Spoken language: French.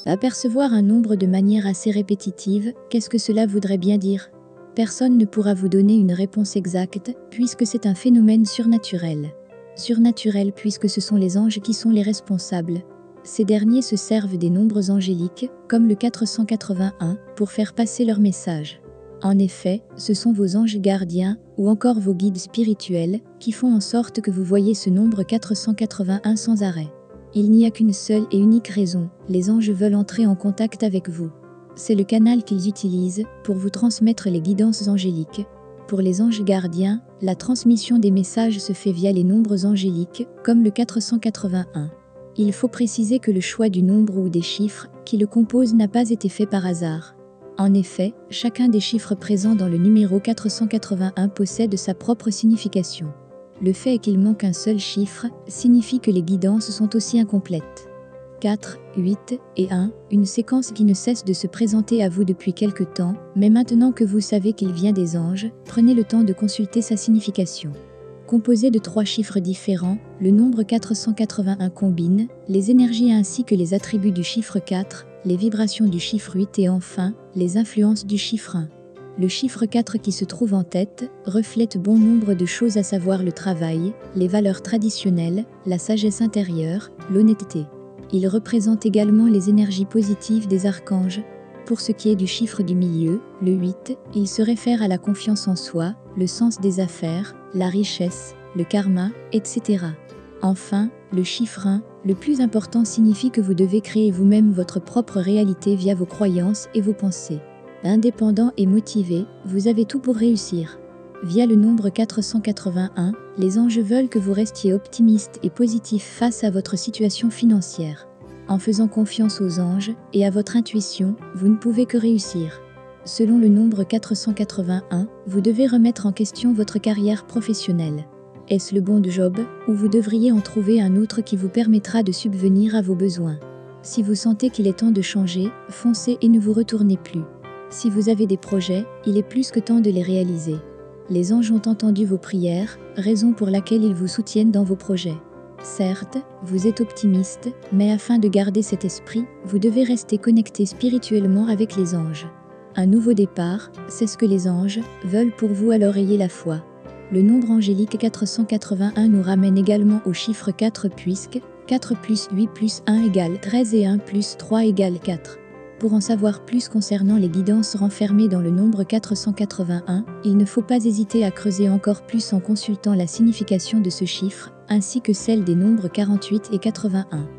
Apercevoir un nombre de manière assez répétitive, qu'est-ce que cela voudrait bien dire? Personne ne pourra vous donner une réponse exacte, puisque c'est un phénomène surnaturel. Surnaturel puisque ce sont les anges qui sont les responsables. Ces derniers se servent des nombres angéliques, comme le 481, pour faire passer leur message. En effet, ce sont vos anges gardiens, ou encore vos guides spirituels, qui font en sorte que vous voyez ce nombre 481 sans arrêt. Il n'y a qu'une seule et unique raison, les anges veulent entrer en contact avec vous. C'est le canal qu'ils utilisent pour vous transmettre les guidances angéliques. Pour les anges gardiens, la transmission des messages se fait via les nombres angéliques, comme le 481. Il faut préciser que le choix du nombre ou des chiffres qui le composent n'a pas été fait par hasard. En effet, chacun des chiffres présents dans le numéro 481 possède sa propre signification. Le fait qu'il manque un seul chiffre signifie que les guidances sont aussi incomplètes. 4, 8 et 1, une séquence qui ne cesse de se présenter à vous depuis quelque temps, mais maintenant que vous savez qu'il vient des anges, prenez le temps de consulter sa signification. Composé de 3 chiffres différents, le nombre 481 combine les énergies ainsi que les attributs du chiffre 4, les vibrations du chiffre 8 et enfin, les influences du chiffre 1. Le chiffre 4 qui se trouve en tête reflète bon nombre de choses à savoir le travail, les valeurs traditionnelles, la sagesse intérieure, l'honnêteté. Il représente également les énergies positives des archanges. Pour ce qui est du chiffre du milieu, le 8, il se réfère à la confiance en soi, le sens des affaires, la richesse, le karma, etc. Enfin, le chiffre 1, le plus important signifie que vous devez créer vous-même votre propre réalité via vos croyances et vos pensées. Indépendant et motivé, vous avez tout pour réussir. Via le nombre 481, les anges veulent que vous restiez optimiste et positif face à votre situation financière. En faisant confiance aux anges et à votre intuition, vous ne pouvez que réussir. Selon le nombre 481, vous devez remettre en question votre carrière professionnelle. Est-ce le bon job, ou vous devriez en trouver un autre qui vous permettra de subvenir à vos besoins? Si vous sentez qu'il est temps de changer, foncez et ne vous retournez plus. Si vous avez des projets, il est plus que temps de les réaliser. Les anges ont entendu vos prières, raison pour laquelle ils vous soutiennent dans vos projets. Certes, vous êtes optimiste, mais afin de garder cet esprit, vous devez rester connecté spirituellement avec les anges. Un nouveau départ, c'est ce que les anges veulent pour vous, alors ayez la foi. Le nombre angélique 481 nous ramène également au chiffre 4 puisque 4 plus 8 plus 1 égale 13 et 1 plus 3 égale 4. Pour en savoir plus concernant les guidances renfermées dans le nombre 481, il ne faut pas hésiter à creuser encore plus en consultant la signification de ce chiffre, ainsi que celle des nombres 48 et 81.